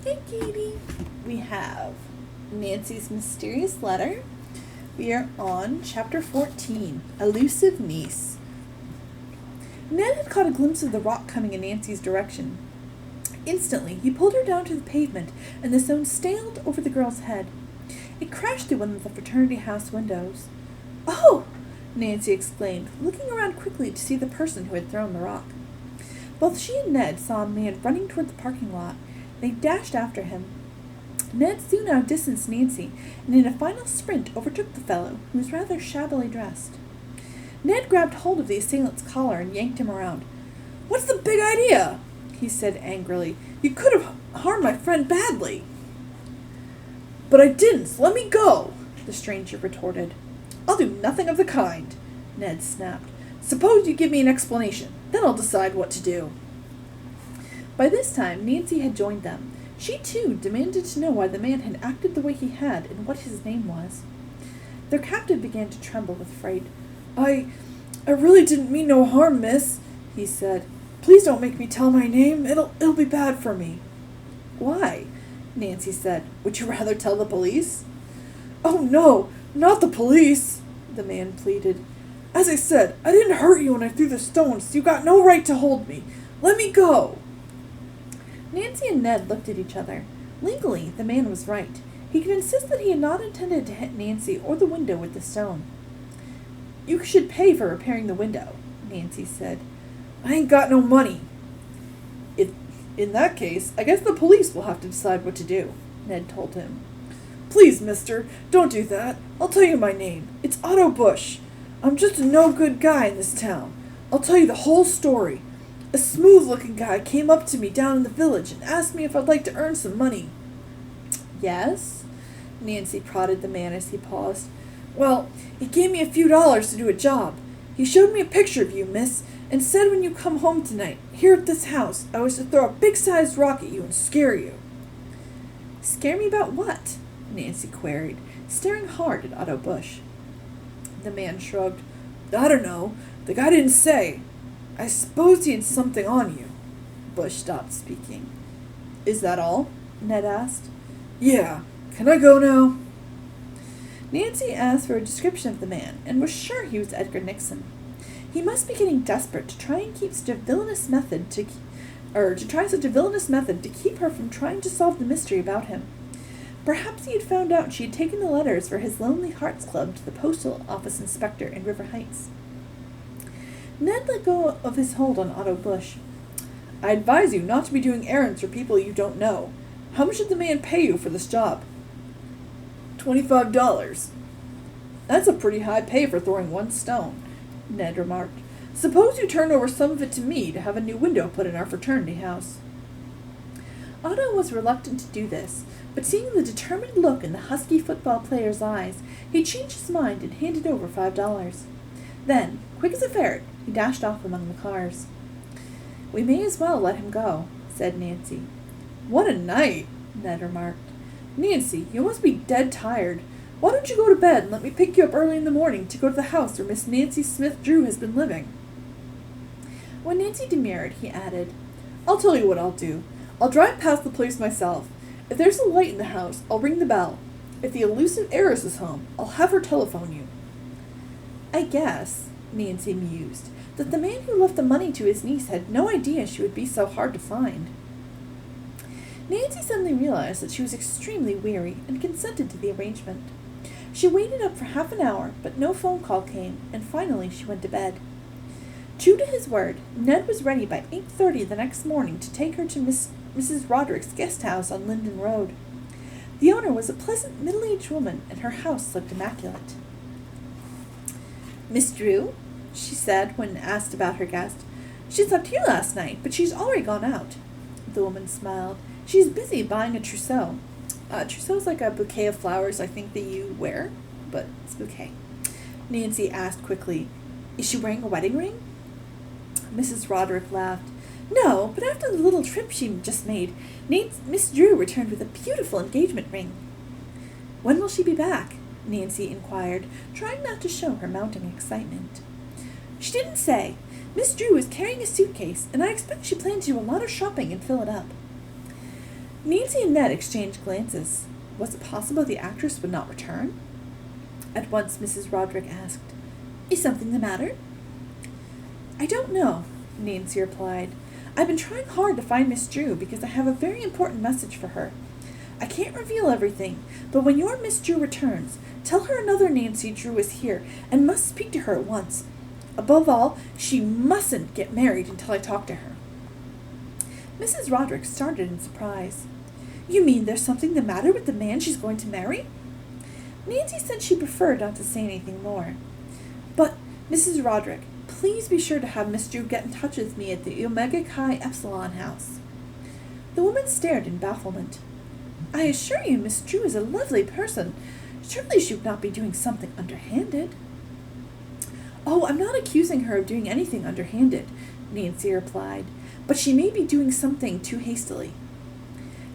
Hey, Katie. We have Nancy's Mysterious Letter. We are on Chapter 14, Elusive Niece. Ned had caught a glimpse of the rock coming in Nancy's direction. Instantly, he pulled her down to the pavement, and the stone sailed over the girl's head. It crashed through one of the fraternity house windows. "Oh!" Nancy exclaimed, looking around quickly to see the person who had thrown the rock. Both she and Ned saw a man running toward the parking lot. They dashed after him. Ned soon outdistanced Nancy, and in a final sprint overtook the fellow, who was rather shabbily dressed. Ned grabbed hold of the assailant's collar and yanked him around. "What's the big idea?" he said angrily. "You could have harmed my friend badly." "But I didn't, so let me go," the stranger retorted. "I'll do nothing of the kind," Ned snapped. "Suppose you give me an explanation, then I'll decide what to do." By this time, Nancy had joined them. She, too, demanded to know why the man had acted the way he had and what his name was. Their captive began to tremble with fright. I really didn't mean no harm, miss," he said. "Please don't make me tell my name. It'll be bad for me." "Why?" Nancy said. "Would you rather tell the police?" "Oh, no, not the police," the man pleaded. "As I said, I didn't hurt you when I threw the stones, so you got no right to hold me. Let me go." Nancy and Ned looked at each other. Legally, the man was right. He could insist that he had not intended to hit Nancy or the window with the stone. "You should pay for repairing the window," Nancy said. "I ain't got no money." In that case, I guess the police will have to decide what to do," Ned told him. "Please, mister, don't do that. I'll tell you my name. It's Otto Bush. I'm just a no-good guy in this town. I'll tell you the whole story. A smooth-looking guy came up to me down in the village and asked me if I'd like to earn some money." "Yes?" Nancy prodded the man as he paused. "Well, he gave me a few dollars to do a job. He showed me a picture of you, miss, and said when you come home tonight, here at this house, I was to throw a big-sized rock at you and scare you." "Scare me about what?" Nancy queried, staring hard at Otto Bush. The man shrugged. "I don't know. The guy didn't say. I suppose he had something on you." Bush stopped speaking. "Is that all?" Ned asked. "Yeah. Can I go now?" Nancy asked for a description of the man, and was sure he was Edgar Nixon. He must be getting desperate to try such a villainous method to keep her from trying to solve the mystery about him. Perhaps he had found out she had taken the letters for his Lonely Hearts Club to the postal office inspector in River Heights. Ned let go of his hold on Otto Bush. "I advise you not to be doing errands for people you don't know. How much did the man pay you for this job?" $25. "That's a pretty high pay for throwing one stone," Ned remarked. "Suppose you turn over some of it to me to have a new window put in our fraternity house." Otto was reluctant to do this, but seeing the determined look in the husky football player's eyes, he changed his mind and handed over $5. Then, quick as a ferret, he dashed off among the cars. "We may as well let him go," said Nancy. "What a night," Ned remarked. "Nancy, you must be dead tired. Why don't you go to bed and let me pick you up early in the morning to go to the house where Miss Nancy Smith Drew has been living?" When Nancy demurred, he added, "I'll tell you what I'll do. I'll drive past the place myself. If there's a light in the house, I'll ring the bell. If the elusive heiress is home, I'll have her telephone you." "I guess," Nancy mused, "that the man who left the money to his niece had no idea she would be so hard to find." Nancy suddenly realized that she was extremely weary and consented to the arrangement. She waited up for half an hour, but no phone call came, and finally she went to bed. True to his word, Ned was ready by 8:30 the next morning to take her to Mrs. Roderick's guest house on Linden Road. The owner was a pleasant middle-aged woman, and her house looked immaculate. "Miss Drew?" she said when asked about her guest. "She slept here last night, but she's already gone out." The woman smiled. "She's busy buying a trousseau." Trousseau's like a bouquet of flowers, I think, that you wear, but it's a bouquet. Nancy asked quickly, "Is she wearing a wedding ring?" Mrs. Roderick laughed. "No, but after the little trip she just made, Miss Drew returned with a beautiful engagement ring." "When will she be back?" Nancy inquired, trying not to show her mounting excitement. "She didn't say. Miss Drew is carrying a suitcase, and I expect she plans to do a lot of shopping and fill it up." Nancy and Ned exchanged glances. Was it possible the actress would not return? At once Mrs. Roderick asked, "Is something the matter?" "I don't know," Nancy replied. "I've been trying hard to find Miss Drew because I have a very important message for her. I can't reveal everything, but when your Miss Drew returns, tell her another Nancy Drew is here and must speak to her at once. Above all, she mustn't get married until I talk to her." Mrs. Roderick started in surprise. "You mean there's something the matter with the man she's going to marry?" Nancy said she preferred not to say anything more. "But, Mrs. Roderick, please be sure to have Miss Drew get in touch with me at the Omega Chi Epsilon house." The woman stared in bafflement. "I assure you Miss Drew is a lovely person. Surely she would not be doing something underhanded." "Oh, I'm not accusing her of doing anything underhanded," Nancy replied, "but she may be doing something too hastily."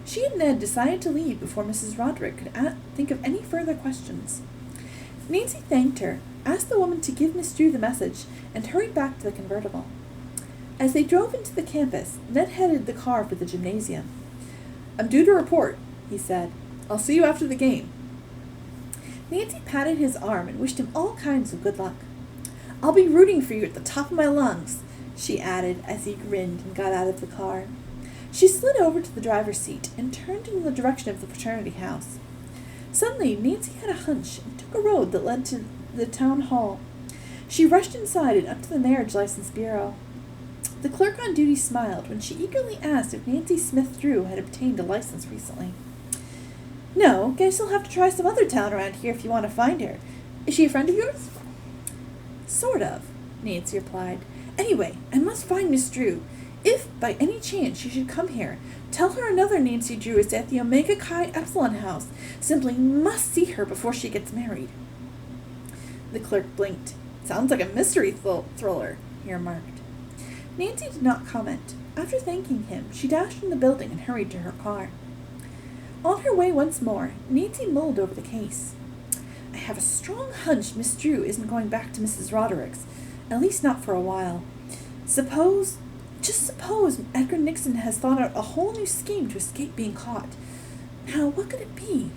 She and Ned decided to leave before Mrs. Roderick could think of any further questions. Nancy thanked her, asked the woman to give Miss Drew the message, and hurried back to the convertible. As they drove into the campus, Ned headed the car for the gymnasium. "I'm due to report," he said. "I'll see you after the game." Nancy patted his arm and wished him all kinds of good luck. "I'll be rooting for you at the top of my lungs," she added as he grinned and got out of the car. She slid over to the driver's seat and turned in the direction of the fraternity house. Suddenly, Nancy had a hunch and took a road that led to the town hall. She rushed inside and up to the marriage license bureau. The clerk on duty smiled when she eagerly asked if Nancy Smith Drew had obtained a license recently. "No, guess you'll have to try some other town around here if you want to find her. Is she a friend of yours?" "Sort of," Nancy replied. "Anyway, I must find Miss Drew. If, by any chance, she should come here, tell her another Nancy Drew is at the Omega Chi Epsilon house. Simply must see her before she gets married." The clerk blinked. "Sounds like a mystery thriller," he remarked. Nancy did not comment. After thanking him, she dashed from the building and hurried to her car. On her way once more, Nancy mulled over the case. "I have a strong hunch Miss Drew isn't going back to Mrs. Roderick's, at least not for a while. Just suppose Edgar Nixon has thought out a whole new scheme to escape being caught. Now, what could it be?"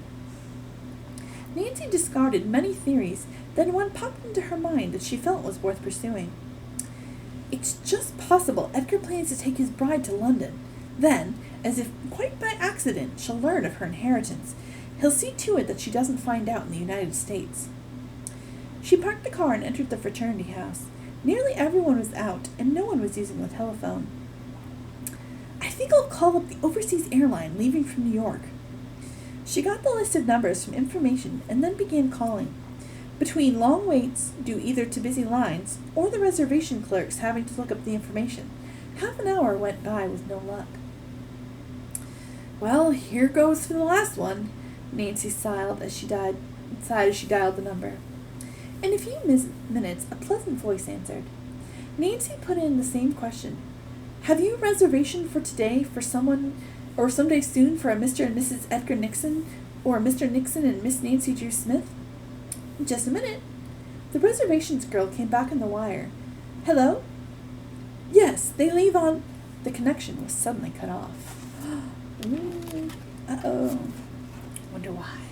Nancy discarded many theories, then one popped into her mind that she felt was worth pursuing. "It's just possible Edgar plans to take his bride to London. Then, as if quite by accident, she'll learn of her inheritance. He'll see to it that she doesn't find out in the United States." She parked the car and entered the fraternity house. Nearly everyone was out, and no one was using the telephone. "I think I'll call up the overseas airline leaving from New York." She got the list of numbers from information and then began calling. Between long waits, due either to busy lines, or the reservation clerks having to look up the information, half an hour went by with no luck. "Well, here goes for the last one," Nancy sighed as she dialed the number. In a few minutes, a pleasant voice answered. Nancy put in the same question. "Have you a reservation for today for someone, or someday soon for a Mr. and Mrs. Edgar Nixon, or Mr. Nixon and Miss Nancy Drew Smith?" "Just a minute." The reservations girl came back on the wire. "Hello?" "Yes, they leave on—" The connection was suddenly cut off. Uh-oh. Wonder why.